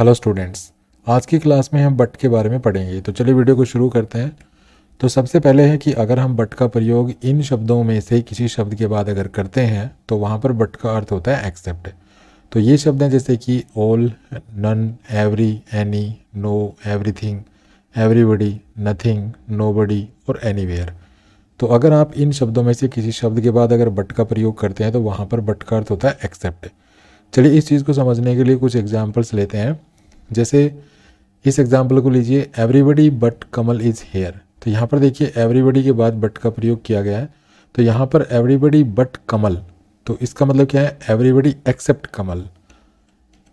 Hello students, आज की class में हम बट के बारे में पढ़ेंगे। तो चलिए वीडियो को शुरू करते हैं। तो सबसे पहले है कि अगर हम बट का प्रयोग इन शब्दों में से किसी शब्द के बाद अगर करते हैं तो वहाँ पर बट का अर्थ होता है एक्सेप्ट। तो ये शब्द हैं जैसे कि all, none, every, any, no, everything, everybody, nothing, nobody और एनीवेयर। तो अगर आप इन शब्दों में से किसी शब्द के बाद अगर बट का प्रयोग करते हैं तो वहाँ पर बट का अर्थ होता है एक्सेप्ट। चलिए इस चीज़ को समझने के लिए कुछ एग्जाम्पल्स लेते हैं। जैसे इस एग्जाम्पल को लीजिए, everybody but Kamal is here. तो यहाँ पर देखिए एवरीबडी के बाद बट का प्रयोग किया गया है। तो यहाँ पर एवरीबडी बट कमल, तो इसका मतलब क्या है, एवरीबडी एक्सेप्ट कमल।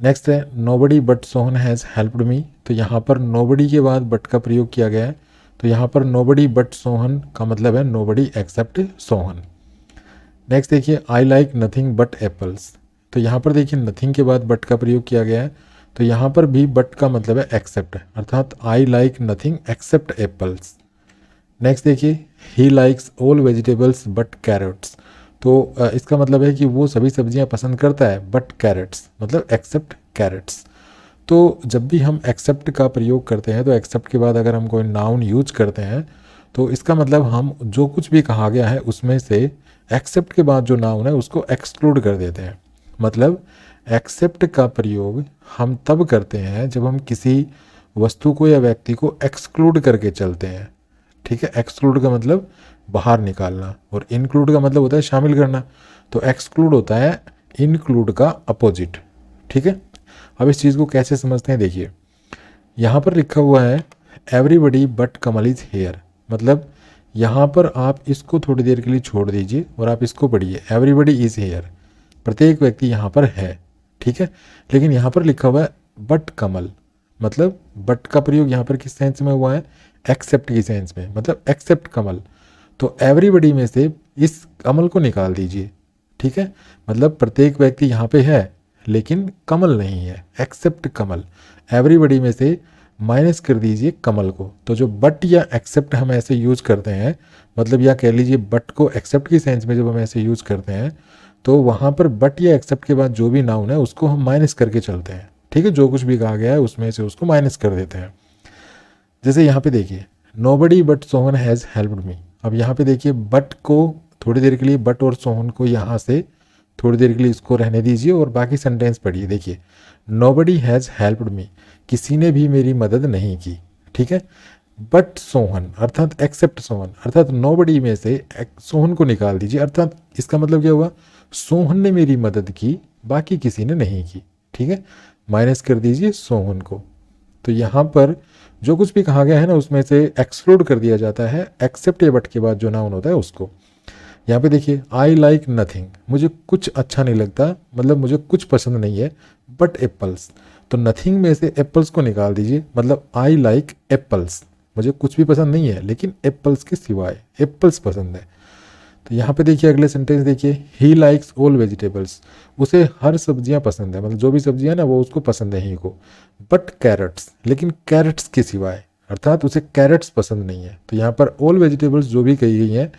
नेक्स्ट है nobody but Sohan has helped me. तो यहाँ पर नोबडी के बाद बट का प्रयोग किया गया है। तो यहाँ पर नोबडी बट सोहन का मतलब है नोबडी एक्सेप्ट सोहन। नेक्स्ट देखिए, आई लाइक नथिंग बट एप्पल्स। तो यहाँ पर देखिए नथिंग के बाद बट का प्रयोग किया गया है। तो यहाँ पर भी बट का मतलब है एक्सेप्ट, अर्थात I like nothing except apples. Next देखिए, he likes all vegetables but carrots. तो इसका मतलब है कि वो सभी सब्जियां पसंद करता है बट कैरेट्स, मतलब एक्सेप्ट कैरेट्स। तो जब भी हम एक्सेप्ट का प्रयोग करते हैं तो एक्सेप्ट के बाद अगर हम कोई नाउन यूज करते हैं तो इसका मतलब हम जो कुछ भी कहा गया है उसमें से एक्सेप्ट के बाद जो नाउन है उसको एक्सक्लूड कर देते हैं। मतलब एक्सेप्ट का प्रयोग हम तब करते हैं जब हम किसी वस्तु को या व्यक्ति को एक्सक्लूड करके चलते हैं। ठीक है, एक्सक्लूड का मतलब बाहर निकालना और इंक्लूड का मतलब होता है शामिल करना। तो एक्सक्लूड होता है इंक्लूड का अपोजिट। ठीक है, अब इस चीज़ को कैसे समझते हैं, देखिए यहाँ पर लिखा हुआ है everybody but Kamal is here. मतलब यहाँ पर आप इसको थोड़ी देर के लिए छोड़ दीजिए और आप इसको पढ़िए, एवरीबडी इज हेयर, प्रत्येक व्यक्ति यहाँ पर है। ठीक है, लेकिन यहाँ पर लिखा हुआ है बट कमल, मतलब बट का प्रयोग यहाँ पर किस सेंस में हुआ है, एक्सेप्ट की सेंस में, मतलब एक्सेप्ट कमल। तो एवरीबडी में से इस कमल को निकाल दीजिए। ठीक है, मतलब प्रत्येक व्यक्ति यहाँ पे है लेकिन कमल नहीं है, एक्सेप्ट कमल। एवरीबडी में से माइनस कर दीजिए कमल को। तो जो बट या एक्सेप्ट हम ऐसे यूज करते हैं, मतलब या कह लीजिए बट को एक्सेप्ट की सेंस में जब हम ऐसे यूज करते हैं तो वहाँ पर बट या एक्सेप्ट के बाद जो भी नाउन है उसको हम माइनस करके चलते हैं। ठीक है, जो कुछ भी कहा गया है उसमें से उसको माइनस कर देते हैं। जैसे यहाँ पे देखिए, nobody but Sohan has helped me. अब यहाँ पे देखिए बट को थोड़ी देर के लिए, बट और सोहन को यहाँ से थोड़ी देर के लिए इसको रहने दीजिए और बाकी सेंटेंस पढ़िए। देखिए, नोबडी हैज़ हेल्प्ड मी, किसी ने भी मेरी मदद नहीं की। ठीक है, बट सोहन अर्थात एक्सेप्ट सोहन, अर्थात नोबडी में से सोहन को निकाल दीजिए। अर्थात इसका मतलब क्या हुआ, सोहन ने मेरी मदद की, बाकी किसी ने नहीं की। ठीक है, माइनस कर दीजिए सोहन को। तो यहाँ पर जो कुछ भी कहा गया है ना उसमें से एक्सक्लूड कर दिया जाता है एक्सेप्ट या बट के बाद जो नाउन होता है उसको। यहाँ पे देखिए, आई लाइक नथिंग, मुझे कुछ अच्छा नहीं लगता, मतलब मुझे कुछ पसंद नहीं है, बट एप्पल्स। तो नथिंग में से एप्पल्स को निकाल दीजिए, मतलब आई लाइक एप्पल्स, मुझे कुछ भी पसंद नहीं है लेकिन एप्पल्स के सिवाय एप्पल्स पसंद है। तो यहाँ पे देखिए अगले सेंटेंस देखिए, ही लाइक्स ऑल वेजिटेबल्स, उसे हर सब्जियां पसंद है, मतलब जो भी सब्जियां ना वो उसको पसंद है ही को, बट कैरेट्स, लेकिन कैरेट्स के सिवाय, अर्थात उसे कैरेट्स पसंद नहीं है। तो यहाँ पर ऑल वेजिटेबल्स जो भी कही गई हैं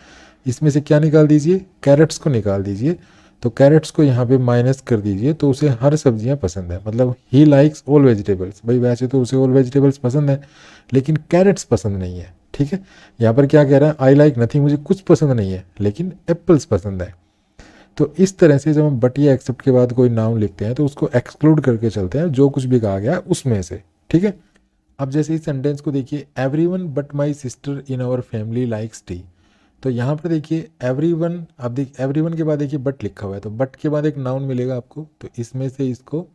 इसमें से क्या निकाल दीजिए, कैरेट्स को निकाल दीजिए। तो कैरेट्स को यहाँ पे माइनस कर दीजिए, तो उसे हर सब्जियां पसंद है। मतलब ही लाइक्स ऑल वेजिटेबल्स, भाई वैसे तो उसे ऑल वेजिटेबल्स पसंद है लेकिन कैरेट्स पसंद नहीं है। ठीक है, यहाँ पर क्या कह रहा है, आई लाइक नथिंग, मुझे कुछ पसंद नहीं है लेकिन एप्पल्स पसंद है। तो इस तरह से जब हम बट या एक्सेप्ट के बाद कोई नाउन लिखते हैं तो उसको एक्सक्लूड करके चलते हैं जो कुछ भी कहा गया है उसमें से। ठीक है, अब जैसे इस सेंटेंस को देखिए, everyone but my sister in our family likes tea. तो यहाँ पर देखिए एवरीवन, अब देखिए एवरीवन के बाद देखिए बट लिखा हुआ है, तो बट के बाद एक नाउन मिलेगा आपको। तो इसमें से इसको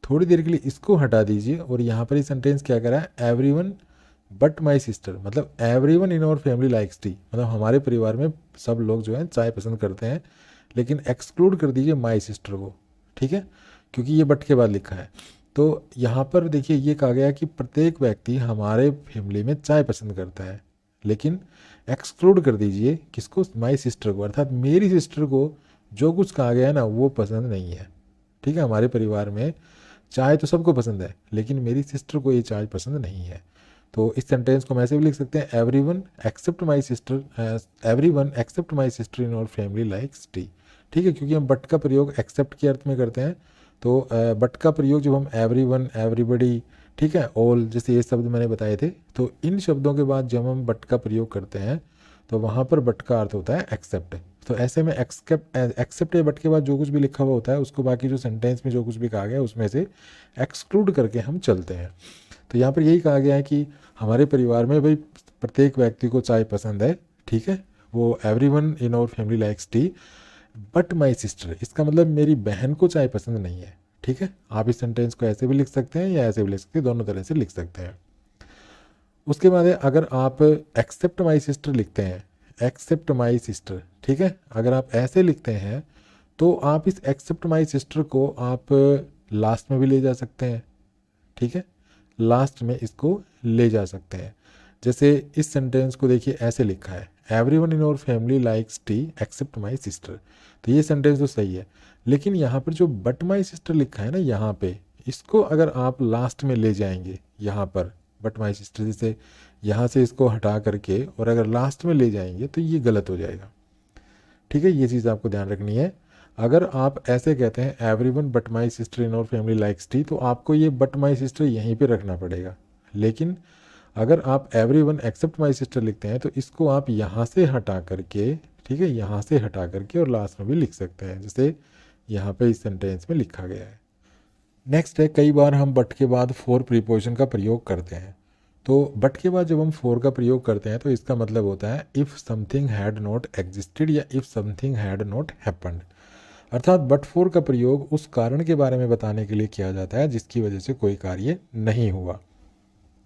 थोड़ी देर के लिए इसको हटा दीजिए और यहाँ पर ये सेंटेंस क्या कर रहा है, एवरीवन बट माई सिस्टर, मतलब everyone in our family likes tea, मतलब हमारे परिवार में सब लोग जो है चाय पसंद करते हैं, लेकिन एक्सक्लूड कर दीजिए माई सिस्टर को। ठीक है, क्योंकि ये बट के बाद लिखा है। तो यहाँ पर देखिए ये कहा गया कि प्रत्येक व्यक्ति हमारे फैमिली में चाय पसंद करता है, लेकिन एक्सक्लूड कर दीजिए किसको, माई सिस्टर को, अर्थात मेरी सिस्टर को जो कुछ कहा गया है ना वो पसंद नहीं है। ठीक है, हमारे परिवार में चाय तो सबको पसंद है लेकिन मेरी सिस्टर को ये चाय पसंद नहीं है। तो इस सेंटेंस को हम ऐसे भी लिख सकते हैं, everyone except my sister, everyone except my sister in our family likes tea. ठीक है, क्योंकि हम बट का प्रयोग एक्सेप्ट के अर्थ में करते हैं तो बट का प्रयोग जब हम एवरीवन, एवरीबडी, ठीक है, ऑल, जैसे ये शब्द मैंने बताए थे, तो इन शब्दों के बाद जब हम बट का प्रयोग करते हैं तो वहाँ पर बट का अर्थ होता है एक्सेप्ट। तो ऐसे में एक्सेप्ट या बट के बाद जो कुछ भी लिखा हुआ होता है उसको बाकी जो सेंटेंस में जो कुछ भी कहा गया है उसमें से एक्सक्लूड करके हम चलते हैं। तो यहाँ पर यही कहा गया है कि हमारे परिवार में भाई प्रत्येक व्यक्ति को चाय पसंद है, ठीक है, वो everyone in our family likes tea but my sister, इसका मतलब मेरी बहन को चाय पसंद नहीं है, ठीक है। आप इस सेंटेंस को ऐसे भी लिख सकते हैं या ऐसे भी लिख सकते हैं, दोनों तरह से लिख सकते हैं। उसके बाद अगर आप एक्सेप्ट माई सिस्टर लिखते हैं, एक्सेप्ट माई सिस्टर, ठीक है, अगर आप ऐसे लिखते हैं तो आप इस एक्सेप्ट माई सिस्टर को आप लास्ट में भी ले जा सकते हैं, ठीक है, लास्ट में इसको ले जा सकते हैं। जैसे इस सेंटेंस को देखिए ऐसे लिखा है, everyone in our family likes tea except my sister, तो ये सेंटेंस तो सही है, लेकिन यहाँ पर जो बट माई सिस्टर लिखा है ना, यहाँ पे इसको अगर आप लास्ट में ले जाएंगे, यहाँ पर बट माई सिस्टर, जैसे यहाँ से इसको हटा करके और अगर लास्ट में ले जाएंगे तो ये गलत हो जाएगा, ठीक है। ये चीज़ आपको ध्यान रखनी है। अगर आप ऐसे कहते हैं everyone but my sister in our family likes tea, तो आपको ये बट माई सिस्टर यहीं पे रखना पड़ेगा। लेकिन अगर आप एवरीवन एक्सेप्ट माई सिस्टर लिखते हैं तो इसको आप यहाँ से हटा करके, ठीक है, यहाँ से हटा करके और लास्ट में भी लिख सकते हैं, जैसे यहाँ पे इस सेंटेंस में लिखा गया है। नेक्स्ट है, कई बार हम बट के बाद फॉर प्रीपोजिशन का प्रयोग करते हैं। तो बट के बाद जब हम फॉर का प्रयोग करते हैं तो इसका मतलब होता है if something had not existed या if something had not happened, अर्थात बट फॉर का प्रयोग उस कारण के बारे में बताने के लिए किया जाता है जिसकी वजह से कोई कार्य नहीं हुआ।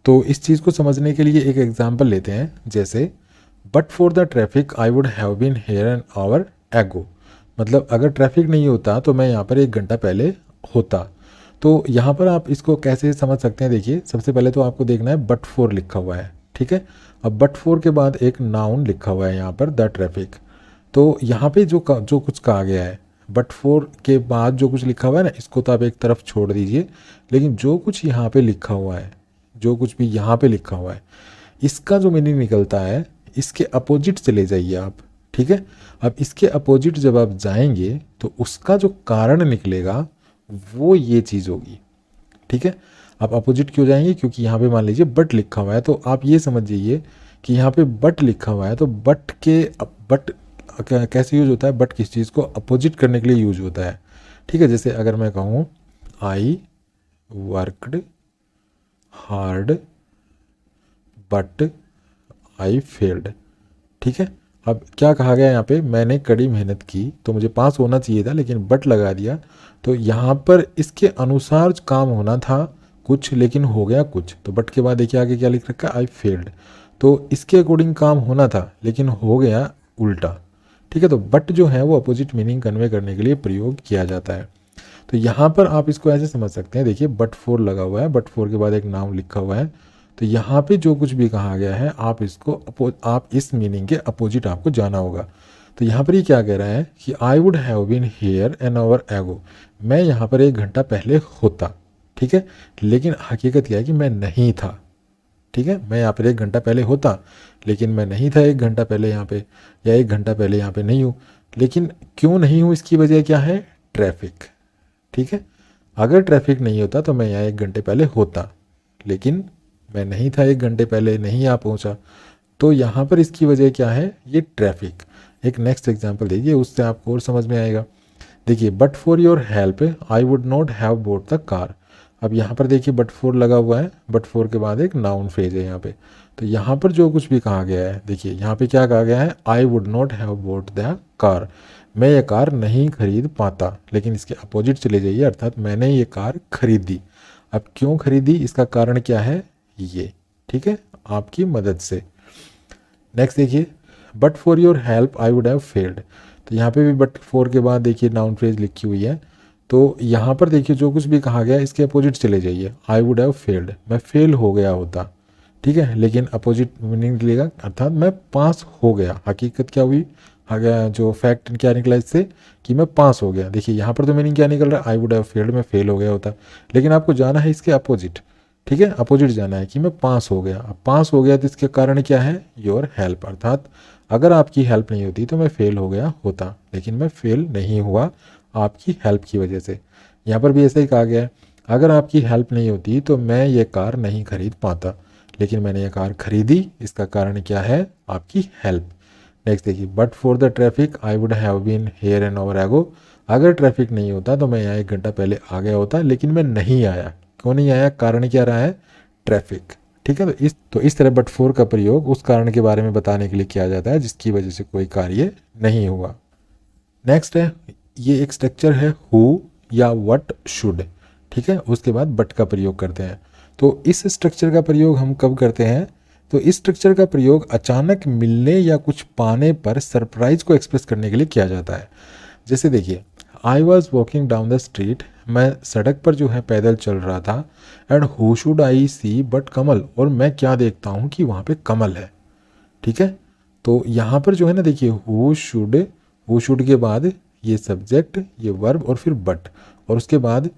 तो इस चीज़ को समझने के लिए एक एग्जाम्पल लेते हैं, जैसे but for the traffic I would have been here an hour ago, मतलब अगर ट्रैफिक नहीं होता तो मैं यहाँ पर 1 घंटा पहले होता। तो यहाँ पर आप इसको कैसे समझ सकते हैं, देखिए सबसे पहले तो आपको देखना है बट फॉर लिखा हुआ है, ठीक है। अब बट फॉर के बाद एक नाउन लिखा हुआ है यहाँ पर द ट्रैफिक, तो यहाँ पे जो कुछ कहा गया है बट फॉर के बाद जो कुछ लिखा हुआ है ना, इसको तो आप एक तरफ छोड़ दीजिए, लेकिन जो कुछ यहाँ पे लिखा हुआ है, जो कुछ भी यहाँ पे लिखा हुआ है, इसका जो मीनिंग निकलता है इसके अपोजिट चले जाइए आप, ठीक है। अब इसके अपोजिट जब आप जाएंगे तो उसका जो कारण निकलेगा वो ये चीज़ होगी, ठीक है। आप अपोजिट क्यों जाएंगे, क्योंकि यहाँ पे मान लीजिए बट लिखा हुआ है, तो आप ये समझ जाइए कि यहाँ पे बट लिखा हुआ है, तो बट कैसे यूज होता है, बट किस चीज़ को अपोजिट करने के लिए यूज होता है, ठीक है। जैसे अगर मैं कहूँ I worked hard but I failed, ठीक है। अब क्या कहा गया यहाँ पे, मैंने कड़ी मेहनत की तो मुझे पास होना चाहिए था लेकिन बट लगा दिया, तो यहाँ पर इसके अनुसार काम होना था कुछ लेकिन हो गया कुछ, तो बट के बाद देखिए आगे क्या लिख रखा है, आई फेल्ड, तो इसके अकॉर्डिंग काम होना था लेकिन हो गया उल्टा, ठीक है। तो बट जो है वो अपोजिट मीनिंग कन्वे करने के लिए प्रयोग किया जाता है। तो यहाँ पर आप इसको ऐसे समझ सकते हैं, देखिए बट फोर लगा हुआ है, बट फोर के बाद एक नाउन लिखा हुआ है, तो यहाँ पे जो कुछ भी कहा गया है आप इस मीनिंग के अपोजिट आपको जाना होगा। तो यहाँ पर ये क्या कह रहा है कि I would have been here an hour ago, मैं यहाँ पर 1 घंटा पहले होता, ठीक है, लेकिन हकीकत क्या है कि मैं नहीं था, ठीक है। मैं यहाँ पर 1 घंटा पहले होता लेकिन मैं नहीं था 1 घंटा पहले यहाँ पे, या 1 घंटा पहले यहाँ पे नहीं हूँ। लेकिन क्यों नहीं हूँ, इसकी वजह क्या है, ट्रैफिक, ठीक है। अगर ट्रैफिक नहीं होता तो मैं यहाँ 1 घंटे पहले होता, लेकिन मैं नहीं था 1 घंटे पहले, नहीं आ पहुँचा, तो यहाँ पर इसकी वजह क्या है, ये ट्रैफिक। एक नेक्स्ट एग्जाम्पल देखिए, उससे आपको और समझ में आएगा। देखिए but for your help I would not have boat the car, अब यहाँ पर देखिए बट फोर लगा हुआ है, बट फोर के बाद एक नाउन फ्रेज है यहाँ पे, तो यहाँ पर जो कुछ भी कहा गया है, देखिए यहाँ पे क्या कहा गया है, I would not have boat the car, मैं ये कार नहीं खरीद पाता, लेकिन इसके अपोजिट चले जाइए, अर्थात मैंने ये कार खरीदी। अब क्यों खरीदी, इसका कारण क्या है, ये, ठीक है, आपकी मदद से। नेक्स्ट देखिए but for your help I would have failed, तो यहाँ पे भी बट फोर के बाद देखिए नाउन फ्रेज लिखी हुई है, तो यहाँ पर देखिए जो कुछ भी कहा गया इसके अपोजिट चले जाइए, आई वुड हैव फेल्ड, मैं फेल हो गया होता, ठीक है, लेकिन अपोजिट मीनिंग निकलेगा, अर्थात मैं पास हो गया। हकीकत क्या हुई, जो फैक्ट क्या निकला इससे कि मैं पास हो गया। देखिए यहाँ पर तो मीनिंग क्या निकल रहा है, आई वुड हैव फेल्ड, मैं फेल हो गया होता, लेकिन आपको जाना है इसके अपोजिट, ठीक है, अपोजिट जाना है कि मैं पास हो गया। अब पास हो गया तो इसके कारण क्या है, योर हेल्प, अर्थात अगर आपकी हेल्प नहीं होती तो मैं फेल हो गया होता, लेकिन मैं फेल नहीं हुआ आपकी हेल्प की वजह से। यहाँ पर भी ऐसा ही कहा गया है, अगर आपकी हेल्प नहीं होती तो मैं ये कार नहीं खरीद पाता, लेकिन मैंने ये कार खरीदी, इसका कारण क्या है? आपकी हेल्प। नेक्स्ट देखिए, but for the traffic I would have been here an hour ago, अगर ट्रैफिक नहीं होता तो मैं यहाँ 1 घंटा पहले आ गया होता, लेकिन मैं नहीं आया। क्यों नहीं आया? कारण क्या रहा है? ट्रैफिक। ठीक है, तो इस तरह बट फॉर का प्रयोग उस कारण के बारे में बताने के लिए किया जाता है जिसकी वजह से कोई कार्य नहीं हुआ। नेक्स्ट है, ये एक स्ट्रक्चर है हु या व्हाट शुड। ठीक है, उसके बाद बट का प्रयोग करते हैं। तो इस स्ट्रक्चर का प्रयोग हम कब करते हैं? तो इस स्ट्रक्चर का प्रयोग अचानक मिलने या कुछ पाने पर सरप्राइज को एक्सप्रेस करने के लिए किया जाता है। जैसे देखिए, I was walking down the street, मैं सड़क पर जो है पैदल चल रहा था, and who should I see but Kamal, और मैं क्या देखता हूँ कि वहाँ पे कमल है। ठीक है, तो यहाँ पर जो है ना देखिए, हु शुड के बाद ये सब्जेक्ट, ये वर्ब और फिर बट, और उसके बाद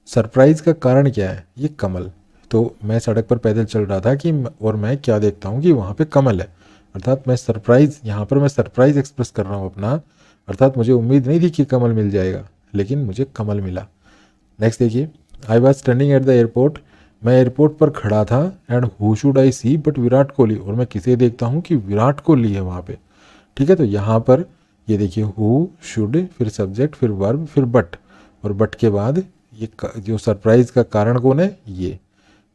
सरप्राइज का कारण क्या है? ये कमल। तो मैं सड़क पर पैदल चल रहा था कि और मैं क्या देखता हूँ कि वहाँ पे कमल है, अर्थात मैं सरप्राइज, यहाँ पर मैं सरप्राइज एक्सप्रेस कर रहा हूँ अपना, अर्थात मुझे उम्मीद नहीं थी कि कमल मिल जाएगा, लेकिन मुझे कमल मिला। नेक्स्ट देखिए, I was standing at the airport, मैं एयरपोर्ट पर खड़ा था, and who should I see but Virat Kohli, और मैं किसे देखता हूँ कि विराट कोहली है वहाँ पे। ठीक है, तो यहाँ पर ये देखिए, हु शुड, फिर सब्जेक्ट, फिर वर्ब, फिर बट, और बट के बाद ये जो सरप्राइज का कारण कौन है? ये।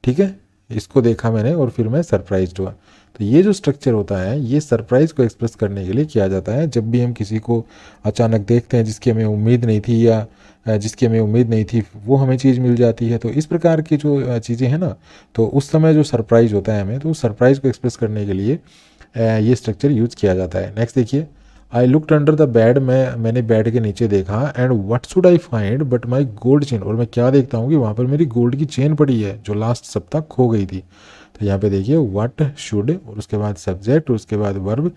ठीक है, इसको देखा मैंने और फिर मैं सरप्राइज्ड हुआ। तो ये जो स्ट्रक्चर होता है ये सरप्राइज को एक्सप्रेस करने के लिए किया जाता है। जब भी हम किसी को अचानक देखते हैं जिसकी हमें उम्मीद नहीं थी, या जिसकी हमें उम्मीद नहीं थी वो हमें चीज़ मिल जाती है, तो इस प्रकार की जो चीज़ें हैं ना, तो उस समय जो सरप्राइज होता है हमें, तो उस सरप्राइज को एक्सप्रेस करने के लिए ये स्ट्रक्चर यूज किया जाता है। नेक्स्ट देखिए, I looked under the bed, मैंने बेड के नीचे देखा, and what should I find but my gold chain, और मैं क्या देखता हूँ कि वहाँ पर मेरी गोल्ड की चेन पड़ी है जो लास्ट सप्ताह खो गई थी। तो यहाँ पे देखिए, व्हाट शुड, और उसके बाद सब्जेक्ट, उसके बाद वर्ब,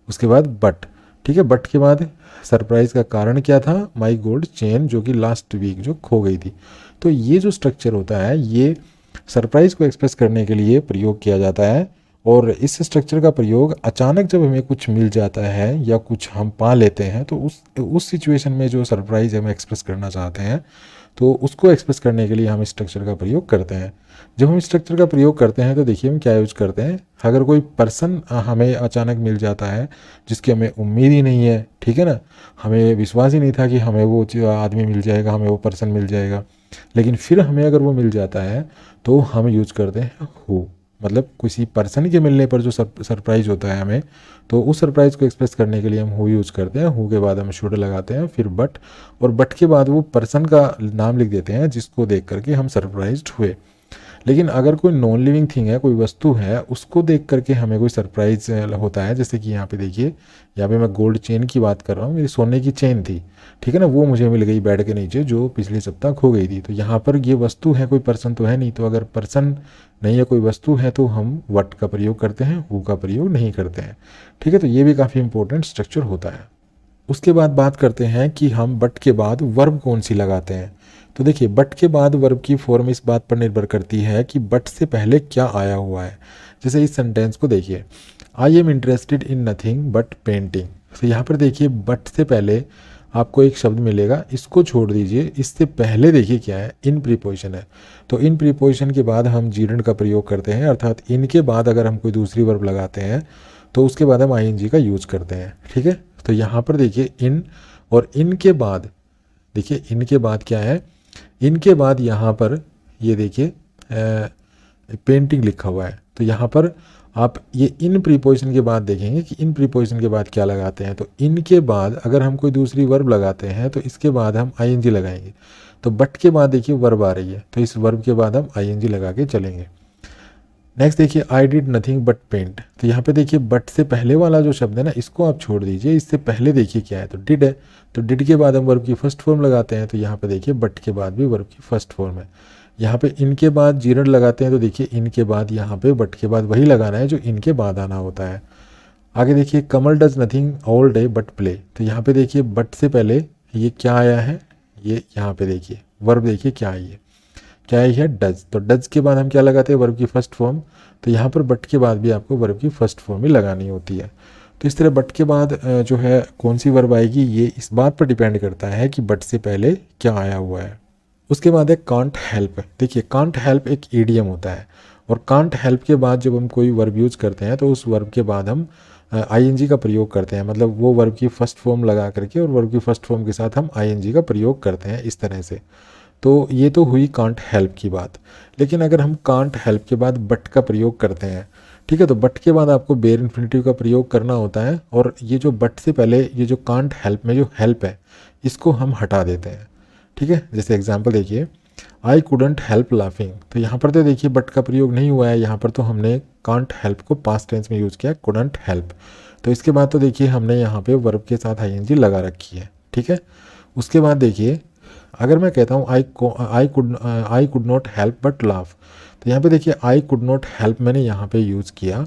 उसके बाद बट। ठीक है, बट के बाद सरप्राइज का कारण क्या था? माई गोल्ड चेन, जो कि लास्ट वीक जो खो गई थी। तो ये जो स्ट्रक्चर होता है ये सरप्राइज को एक्सप्रेस करने के लिए प्रयोग किया जाता है, और इस स्ट्रक्चर का प्रयोग अचानक जब हमें कुछ मिल जाता है या कुछ हम पा लेते हैं, तो उस सिचुएशन में जो सरप्राइज हम एक्सप्रेस करना चाहते हैं, तो उसको एक्सप्रेस करने के लिए हम इस स्ट्रक्चर का प्रयोग करते हैं। जब हम इस स्ट्रक्चर का प्रयोग करते हैं तो देखिए हम क्या यूज करते हैं। अगर कोई पर्सन हमें अचानक मिल जाता है जिसकी हमें उम्मीद ही नहीं है, ठीक है ना, हमें विश्वास ही नहीं था कि हमें वो आदमी मिल जाएगा, हमें वो पर्सन मिल जाएगा, लेकिन फिर हमें अगर वो मिल जाता है तो हम यूज करते हैं हु। मतलब किसी पर्सन के मिलने पर जो सरप्राइज होता है हमें, तो उस सरप्राइज को एक्सप्रेस करने के लिए हम हु यूज़ करते हैं। हु के बाद हम शुड लगाते हैं, फिर बट, और बट के बाद वो पर्सन का नाम लिख देते हैं जिसको देख करके हम सरप्राइज्ड हुए। लेकिन अगर कोई नॉन लिविंग थिंग है, कोई वस्तु है, उसको देख करके हमें कोई सरप्राइज होता है, जैसे कि यहाँ पे देखिए, यहाँ पे मैं गोल्ड चेन की बात कर रहा हूँ, मेरी सोने की चेन थी, ठीक है ना, वो मुझे मिल गई बेड के नीचे जो पिछले सप्ताह खो गई थी। तो यहाँ पर ये वस्तु है, कोई पर्सन तो है नहीं, तो अगर पर्सन नहीं है, कोई वस्तु है, तो हम वट का प्रयोग करते हैं, हु का प्रयोग नहीं करते हैं। ठीक है, तो ये भी काफ़ी इंपॉर्टेंट स्ट्रक्चर होता है। उसके बाद बात करते हैं कि हम बट के बाद वर्ब कौन सी लगाते हैं। तो देखिए, बट के बाद वर्ब की फॉर्म इस बात पर निर्भर करती है कि बट से पहले क्या आया हुआ है। जैसे इस सेंटेंस को देखिए, I am interested in nothing but painting. तो यहाँ पर देखिए, बट से पहले आपको एक शब्द मिलेगा, इसको छोड़ दीजिए, इससे पहले देखिए क्या है, इन प्रीपोजिशन है। तो इन प्रीपोजिशन के बाद हम जीरंड का प्रयोग करते हैं, अर्थात इनके बाद अगर हम कोई दूसरी वर्ब लगाते हैं तो उसके बाद हम आईएनजी का यूज करते हैं। ठीक है, तो यहाँ पर देखिए इन, और इनके बाद देखिए, इनके बाद क्या है, इनके बाद यहाँ पर ये देखिए पेंटिंग लिखा हुआ है। तो यहाँ पर आप ये इन प्रीपोजिशन के बाद देखेंगे कि इन प्रीपोजिशन के बाद क्या लगाते हैं। तो इनके बाद अगर हम कोई दूसरी वर्ब लगाते हैं तो इसके बाद हम आईएनजी लगाएंगे। तो बट के बाद देखिए वर्ब आ रही है, तो इस वर्ब के बाद हम आईएनजी लगा के चलेंगे। नेक्स्ट देखिए, I did nothing but paint. तो यहाँ पे देखिए, बट से पहले वाला जो शब्द है ना, इसको आप छोड़ दीजिए, इससे पहले देखिए क्या है, तो डिड है। तो डिड के बाद हम वर्ब की फर्स्ट फॉर्म लगाते हैं, तो यहाँ पे देखिए बट के बाद भी वर्ब की फर्स्ट फॉर्म है। यहाँ पे इनके बाद जीरंड लगाते हैं, तो देखिए इनके बाद यहाँ पे बट के बाद वही लगाना है जो इनके बाद आना होता है। आगे देखिए, Kamal does nothing all day but play. तो यहाँ पे देखिए बट से पहले ये क्या आया है, ये यहाँ पे देखिए वर्ब देखिए क्या आई है, क्या है डज। तो डज के बाद हम क्या लगाते हैं, वर्ब की फर्स्ट फॉर्म। तो यहाँ पर बट के बाद भी आपको वर्ब की फर्स्ट फॉर्म ही लगानी होती है। तो इस तरह बट के बाद जो है कौन सी वर्ब आएगी, ये इस बात पर डिपेंड करता है कि बट से पहले क्या आया हुआ है। उसके बाद है कांट हेल्प। देखिए कांट हेल्प एक ईडियम होता है, और कांट हेल्प के बाद जब हम कोई वर्ब यूज़ करते हैं तो उस वर्ब के बाद हम आईएनजी का प्रयोग करते हैं, मतलब वो वर्ब की फर्स्ट फॉर्म लगा करके और वर्ब की फर्स्ट फॉर्म के साथ हम आईएनजी का प्रयोग करते हैं इस तरह से। तो ये तो हुई कांट हेल्प की बात। लेकिन अगर हम कांट हेल्प के बाद बट का प्रयोग करते हैं, ठीक है, तो बट के बाद आपको बेयर इन्फिनिटिव का प्रयोग करना होता है, और ये जो बट से पहले ये जो कांट हेल्प में जो हेल्प है इसको हम हटा देते हैं। ठीक है, जैसे एग्जांपल देखिए, आई कुडंट हेल्प लाफिंग। तो यहाँ पर तो देखिए बट का प्रयोग नहीं हुआ है, यहाँ पर तो हमने कांट हेल्प को पास्ट टेंस में यूज़ किया, कुडंट हेल्प। तो इसके बाद तो देखिए हमने यहाँ पे वर्ब के साथ आईएनजी लगा रखी है। ठीक है, उसके बाद देखिए अगर मैं कहता हूँ आई could not help but laugh, तो यहाँ पे देखिए आई कुड नॉट हेल्प मैंने यहाँ पे यूज़ किया।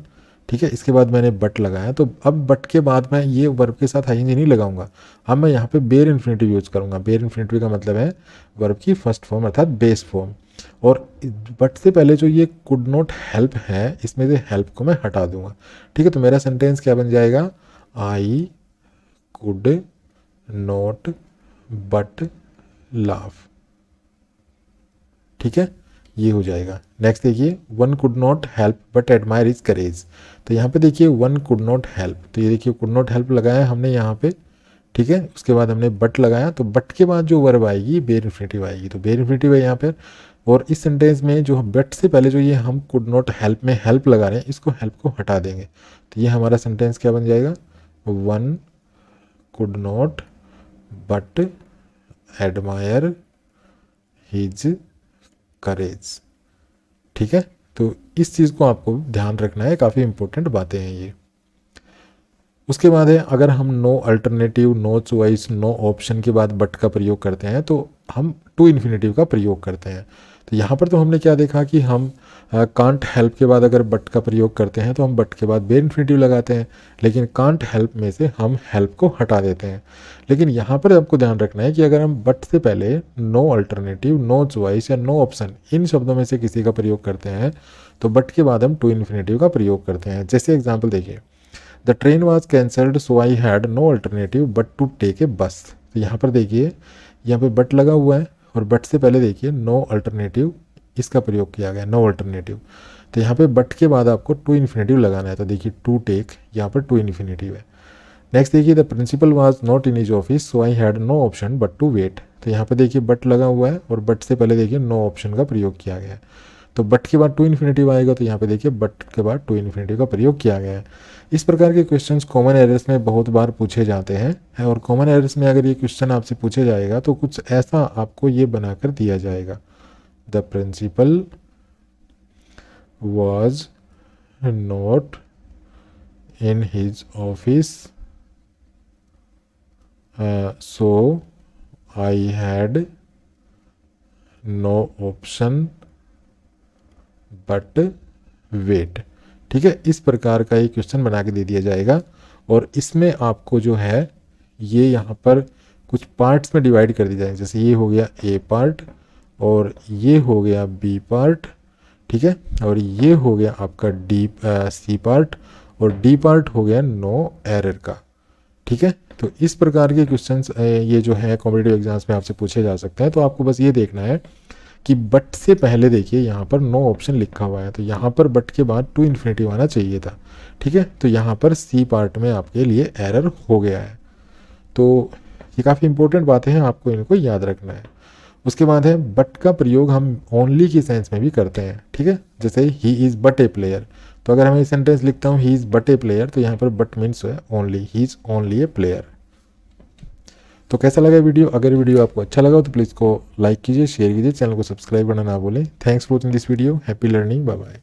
ठीक है, इसके बाद मैंने बट लगाया, तो अब बट के बाद मैं ये वर्ब के साथ आईएनजी नहीं लगाऊंगा, अब मैं यहाँ पे बेयर इन्फिनिटिव यूज़ करूँगा। बेयर इन्फिनिटिव का मतलब है वर्ब की फर्स्ट फॉर्म अर्थात बेस फॉर्म, और बट से पहले जो ये कुड नॉट हेल्प है इसमें से हेल्प को मैं हटा दूंगा। ठीक है, तो मेरा सेंटेंस क्या बन जाएगा, I could not but laugh. ठीक है, ये हो जाएगा। नेक्स्ट देखिए, one could not help but admire his courage. तो यहाँ पे देखिए वन कुड नॉट हेल्प, तो ये देखिए कुड नॉट हेल्प लगाया हमने यहाँ पे। ठीक है, उसके बाद हमने बट लगाया, तो बट के बाद जो वर्ब आएगी बेयर इन्फिनिटिव आएगी, तो बेयर इन्फिनिटिव है यहाँ पर। और इस सेंटेंस में जो बट से पहले जो ये हम कुड नॉट हेल्प में हेल्प लगा रहे हैं इसको हेल्प को हटा देंगे, तो ये हमारा सेंटेंस क्या बन जाएगा, one could not but admire his courage. ठीक है, तो इस चीज़ को आपको ध्यान रखना है, काफ़ी इंपॉर्टेंट बातें हैं ये। उसके बाद है, अगर हम no alternative, no choice, no option के बाद बट का प्रयोग करते हैं तो हम टू इन्फिनेटिव का प्रयोग करते हैं। तो यहाँ पर तो हमने क्या देखा कि हम कांट हेल्प के बाद अगर बट का प्रयोग करते हैं तो हम बट के बाद बेयर इन्फिनेटिव लगाते हैं, लेकिन कांट हेल्प में से हम हेल्प को हटा देते हैं। लेकिन यहाँ पर आपको ध्यान रखना है कि अगर हम बट से पहले नो अल्टरनेटिव, नो चॉइस या नो ऑप्शन इन शब्दों में से किसी का प्रयोग करते हैं तो बट के बाद हम टू इन्फिनेटिव का प्रयोग करते हैं। जैसे एग्जाम्पल देखिए, the train was cancelled so I had no alternative but to take a bus. तो यहाँ पर देखिए यहाँ पे बट लगा हुआ है, और बट से पहले देखिए नो अल्टरनेटिव इसका प्रयोग किया गया, नो अल्टरनेटिव। तो यहाँ पे बट के बाद आपको टू इन्फिनेटिव लगाना है, तो देखिए टू टेक यहाँ पर टू इन्फिनेटिव है। नेक्स्ट देखिए, the principal was not in his office so I had no option but to wait. तो यहाँ पे देखिए बट लगा हुआ है, और बट से पहले देखिए नो ऑप्शन का प्रयोग किया गया है, तो बट के बाद टू इन्फिनेटिव आएगा, तो यहाँ पे देखिए बट के बाद टू इन्फिनेटिव का प्रयोग किया गया है। इस प्रकार के क्वेश्चंस कॉमन एरर्स में बहुत बार पूछे जाते हैं, और कॉमन एरर्स में अगर ये क्वेश्चन आपसे पूछे जाएगा तो कुछ ऐसा आपको ये बनाकर दिया जाएगा, the principal was not in his office so I had no option but wait। ठीक है, इस प्रकार का एक क्वेश्चन बना के दे दिया जाएगा, और इसमें आपको जो है ये यहाँ पर कुछ पार्ट्स में डिवाइड कर दिया जाएगा। जैसे ये हो गया ए पार्ट, और ये हो गया बी पार्ट, ठीक है, और ये हो गया आपका सी पार्ट, और डी पार्ट हो गया नो एरर का। ठीक है, तो इस प्रकार के क्वेश्चंस ये जो है कॉम्पिटिटिव एग्जाम्स में आपसे पूछे जा सकते हैं। तो आपको बस ये देखना है कि बट से पहले देखिए यहाँ पर नो ऑप्शन लिखा हुआ है, तो यहाँ पर बट के बाद टू इन्फिनेटिव आना चाहिए था। ठीक है, तो यहाँ पर सी पार्ट में आपके लिए एरर हो गया है। तो ये काफ़ी इंपॉर्टेंट बातें हैं, आपको इनको याद रखना है। उसके बाद है, बट का प्रयोग हम ओनली की सेंस में भी करते हैं। ठीक है, जैसे he is but A player, तो अगर मैं सेंटेंस लिखता हूँ he is but A player, तो यहाँ पर बट मीन्स है only, he is only A player. तो कैसा लगा वीडियो? अगर वीडियो आपको अच्छा लगा तो प्लीज़ को लाइक कीजिए, शेयर कीजिए, चैनल को सब्सक्राइब करना ना भूलें। Thanks for watching this video, happy learning, bye bye.